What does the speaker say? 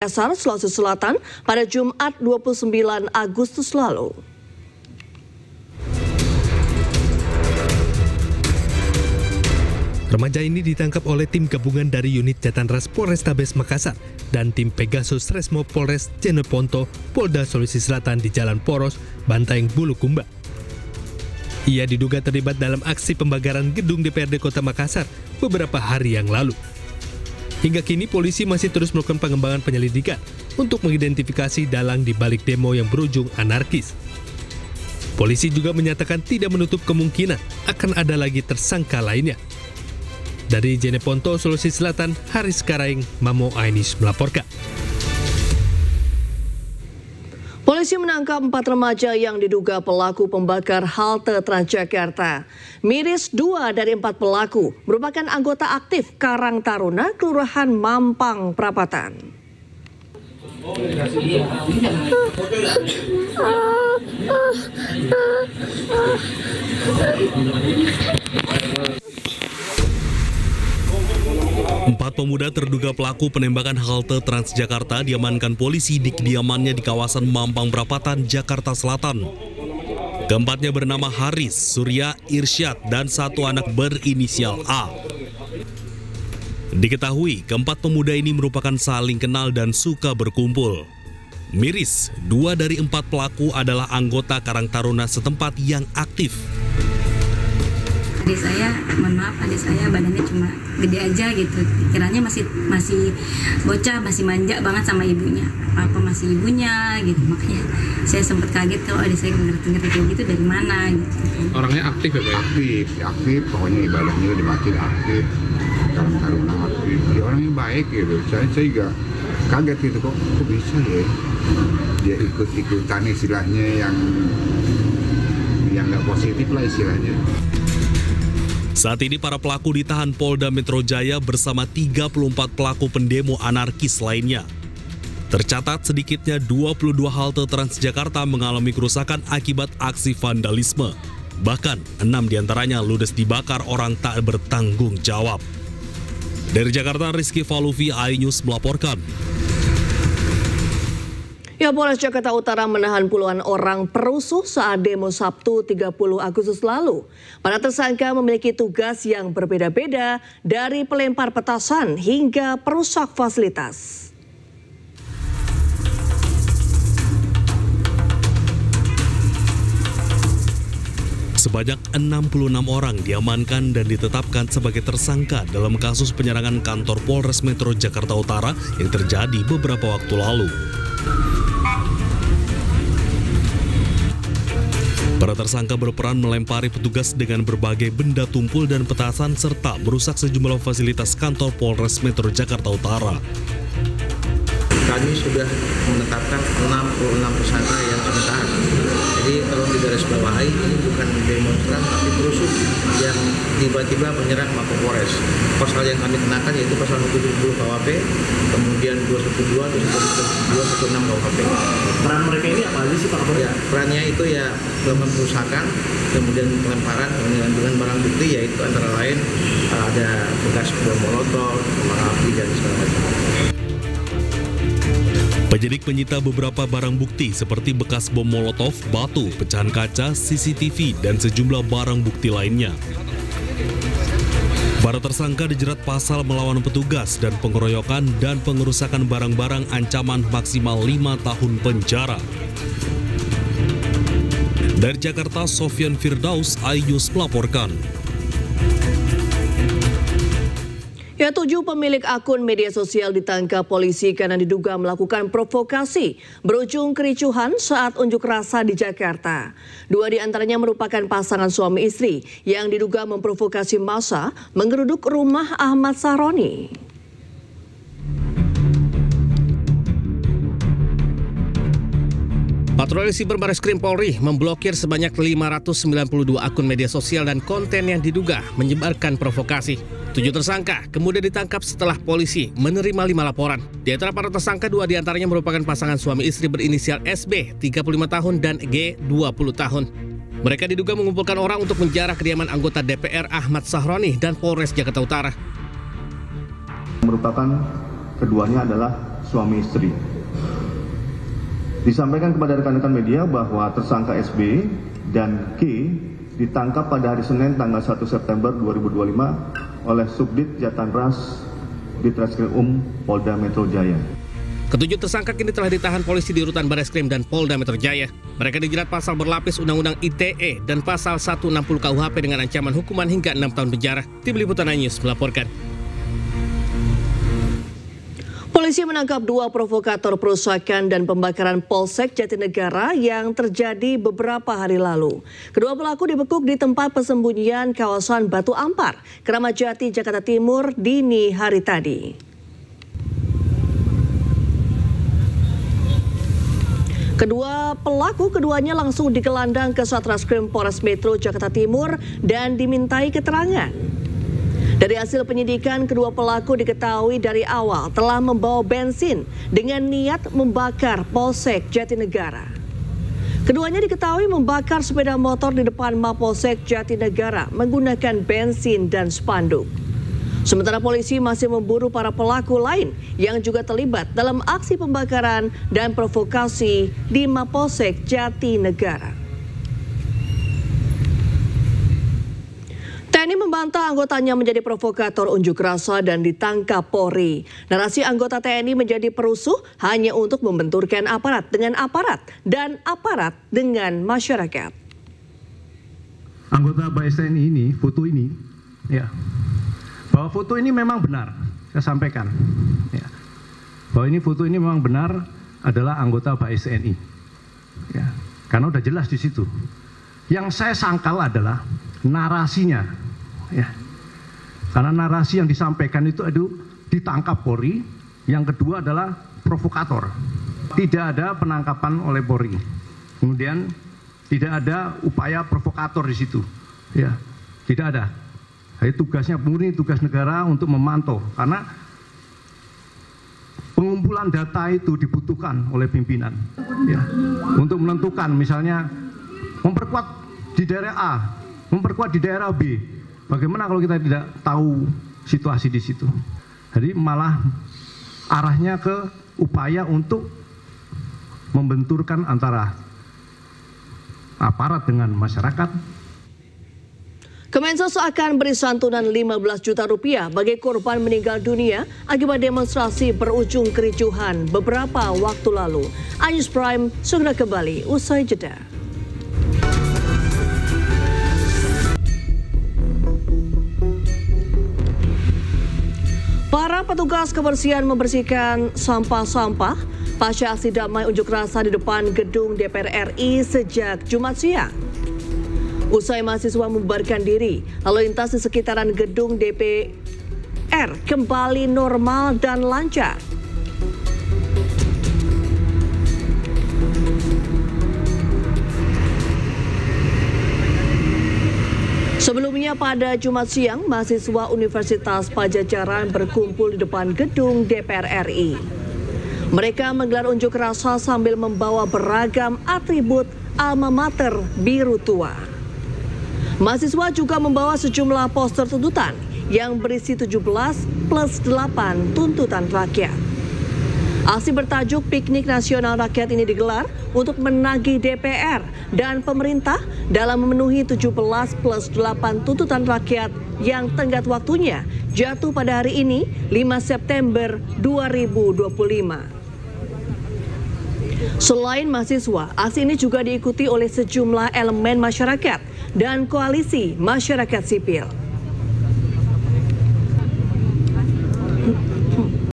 Makassar, Sulawesi Selatan pada Jumat 29 Agustus lalu. Remaja ini ditangkap oleh tim gabungan dari unit Jatanras Polrestabes Makassar dan tim Pegasus Resmo Polres Jeneponto, Polda Sulawesi Selatan di Jalan Poros, Bantaeng, Bulukumba. Ia diduga terlibat dalam aksi pembakaran gedung DPRD Kota Makassar beberapa hari yang lalu. Hingga kini polisi masih terus melakukan pengembangan penyelidikan untuk mengidentifikasi dalang di balik demo yang berujung anarkis. Polisi juga menyatakan tidak menutup kemungkinan akan ada lagi tersangka lainnya. Dari Jeneponto, Sulawesi Selatan, Haris Karaing, Mamo Ainis melaporkan. Polisi menangkap 4 remaja yang diduga pelaku pembakar halte Transjakarta. Miris 2 dari 4 pelaku merupakan anggota aktif Karang Taruna, Kelurahan Mampang, Prapatan. Empat pemuda terduga pelaku penembakan halte Transjakarta diamankan polisi di kediamannya di kawasan Mampang Prapatan, Jakarta Selatan. Keempatnya bernama Haris, Surya, Irsyad, dan satu anak berinisial A. Diketahui, keempat pemuda ini merupakan saling kenal dan suka berkumpul. Miris, 2 dari 4 pelaku adalah anggota Karang Taruna setempat yang aktif. Adik saya, mohon maaf, adik saya badannya cuma gede aja gitu. Pikirannya masih bocah, masih manja banget sama ibunya. Apa masih ibunya gitu. Makanya saya sempat kaget kalau adik saya ngerti-ngerti kayak gitu dari mana gitu. Orangnya aktif ya, Pak? Aktif, pokoknya ibadahnya dimakin aktif. Karang Taruna aktif. Dia orangnya baik gitu. Saya juga kaget gitu, kok bisa ya. Dia ikut-ikutan istilahnya yang nggak positif lah istilahnya. Saat ini para pelaku ditahan Polda Metro Jaya bersama 34 pelaku pendemo anarkis lainnya. Tercatat sedikitnya 22 halte Transjakarta mengalami kerusakan akibat aksi vandalisme. Bahkan 6 diantaranya ludes dibakar orang tak bertanggung jawab. Dari Jakarta, Rizky Faluvi, iNews melaporkan. Ya, Polres Jakarta Utara menahan puluhan orang perusuh saat demo Sabtu 30 Agustus lalu. Para tersangka memiliki tugas yang berbeda-beda dari pelempar petasan hingga perusak fasilitas. Sebanyak 66 orang diamankan dan ditetapkan sebagai tersangka dalam kasus penyerangan kantor Polres Metro Jakarta Utara yang terjadi beberapa waktu lalu. Para tersangka berperan melempari petugas dengan berbagai benda tumpul dan petasan serta merusak sejumlah fasilitas kantor Polres Metro Jakarta Utara. Kami sudah menetapkan 66 tersangka yang kami tahan. Jadi tolong digarisbawahi, ini bukan demonstran tapi perusuh yang tiba-tiba menyerang Mapolres. Pasal yang kami kenakan yaitu pasal 170 KUHP, kemudian 212, 216 KUHP. Peran mereka ini apa aja sih Pak Kapolri? Ya, perannya itu ya melakukan perusakan, kemudian pelemparan dengan barang bukti yaitu antara lain ada bekas bom molotov, kembang api dan segala macam. Penyidik menyita beberapa barang bukti seperti bekas bom molotov, batu, pecahan kaca, CCTV, dan sejumlah barang bukti lainnya. Para tersangka dijerat pasal melawan petugas dan pengeroyokan dan pengerusakan barang-barang ancaman maksimal 5 tahun penjara. Dari Jakarta, Sofyan Firdaus, iNews melaporkan. Ya, 7 pemilik akun media sosial ditangkap polisi karena diduga melakukan provokasi berujung kericuhan saat unjuk rasa di Jakarta. 2 di antaranya merupakan pasangan suami istri yang diduga memprovokasi massa menggeruduk rumah Ahmad Sahroni. Patroli Siber Bareskrim Polri memblokir sebanyak 592 akun media sosial dan konten yang diduga menyebarkan provokasi. 7 tersangka kemudian ditangkap setelah polisi menerima 5 laporan. Di antara para tersangka, 2 diantaranya merupakan pasangan suami istri berinisial SB, 35 tahun, dan G, 20 tahun. Mereka diduga mengumpulkan orang untuk menjarah kediaman anggota DPR Ahmad Sahroni dan Polres Jakarta Utara. Merupakan keduanya adalah suami istri. Disampaikan kepada rekan-rekan media bahwa tersangka SB dan K ditangkap pada hari Senin tanggal 1 September 2025 oleh Subdit Jatanras Ditreskrim Polda Metro Jaya. Ketujuh tersangka kini telah ditahan polisi di Rutan Bareskrim dan Polda Metro Jaya. Mereka dijerat pasal berlapis Undang-Undang ITE dan pasal 160 KUHP dengan ancaman hukuman hingga 6 tahun penjara. Tim Liputan iNews melaporkan. Polisi menangkap 2 provokator perusakan dan pembakaran Polsek Jatinegara yang terjadi beberapa hari lalu. Kedua pelaku dibekuk di tempat persembunyian kawasan Batu Ampar, Keramat Jati, Jakarta Timur dini hari tadi. Keduanya langsung digelandang ke Satreskrim Polres Metro Jakarta Timur dan dimintai keterangan. Dari hasil penyidikan, kedua pelaku diketahui dari awal telah membawa bensin dengan niat membakar Polsek Jatinegara. Keduanya diketahui membakar sepeda motor di depan Mapolsek Jatinegara menggunakan bensin dan spanduk. Sementara polisi masih memburu para pelaku lain yang juga terlibat dalam aksi pembakaran dan provokasi di Mapolsek Jatinegara. TNI membantah anggotanya menjadi provokator unjuk rasa dan ditangkap Polri. Narasi anggota TNI menjadi perusuh hanya untuk membenturkan aparat dengan aparat dan aparat dengan masyarakat. Anggota BAS TNI ini, foto ini, ya, bahwa foto ini memang benar, saya sampaikan, ya, bahwa ini foto ini memang benar adalah anggota BAS TNI, ya, karena udah jelas di situ. Yang saya sangkal adalah narasinya, ya, karena narasi yang disampaikan itu ditangkap Polri. Yang kedua adalah provokator. Tidak ada penangkapan oleh Polri. Kemudian tidak ada upaya provokator di situ, ya, tidak ada. Jadi tugasnya murni tugas negara untuk memantau, karena pengumpulan data itu dibutuhkan oleh pimpinan, ya, untuk menentukan misalnya memperkuat di daerah A, memperkuat di daerah B. Bagaimana kalau kita tidak tahu situasi di situ? Jadi malah arahnya ke upaya untuk membenturkan antara aparat dengan masyarakat. Kemensos akan beri santunan 15 juta rupiah bagi korban meninggal dunia akibat demonstrasi berujung kericuhan beberapa waktu lalu. iNews Prime segera kembali usai jeda. Para petugas kebersihan membersihkan sampah-sampah pasca aksi damai unjuk rasa di depan gedung DPR RI sejak Jumat siang. Usai mahasiswa membubarkan diri, lalu lintas di sekitaran gedung DPR kembali normal dan lancar. Sebelumnya pada Jumat siang, mahasiswa Universitas Padjadjaran berkumpul di depan gedung DPR RI. Mereka menggelar unjuk rasa sambil membawa beragam atribut alma mater biru tua. Mahasiswa juga membawa sejumlah poster tuntutan yang berisi 17+8 tuntutan rakyat. Aksi bertajuk Piknik Nasional Rakyat ini digelar untuk menagih DPR dan pemerintah dalam memenuhi 17+8 tuntutan rakyat yang tenggat waktunya jatuh pada hari ini 5 September 2025. Selain mahasiswa, aksi ini juga diikuti oleh sejumlah elemen masyarakat dan koalisi masyarakat sipil.